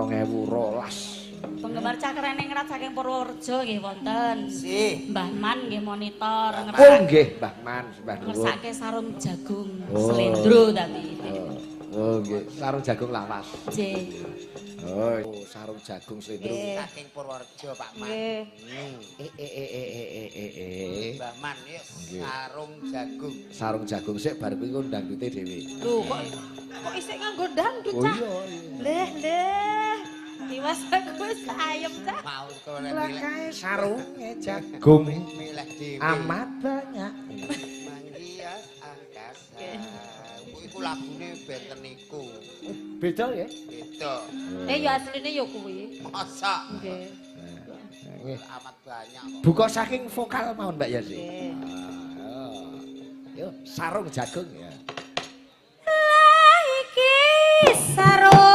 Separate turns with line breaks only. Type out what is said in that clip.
2012.
Penggemar cakrene ngrat saking Purworejo nggih wonten. Mbah Man nggih monitor
Oh nggih, Mbah Man, Mbah Nuwun.
ngersake sarung jagung slendro tapi.
Oh nggih, sarung jagung lawas.
Nggih.
Oh, sarung jagung slendro
saking Purworejo Pak Man. Mbah Man ya sarung jagung.
Sarung jagung sik bar kuwi ngundang dute dhewe.
Lho kok isih nganggo dangdut
Oh
cah?
iya.
Leh. Diwas aku wis ayem cah.
Mau kene
Lah
milih
kae sarunge jagung
milih dhewe.
amat banyak.
Manggias angkasa. Iku lagune benten niku.
Beda ya?
Beda.
Ya asline ya kuwi.
Masa
Nggih.
Nggih.
amat banyak kok.
Buka saking vokal mawon Mbak Yasi.
Nggih.
Yo sarung jagung ya.
Lah iki sarung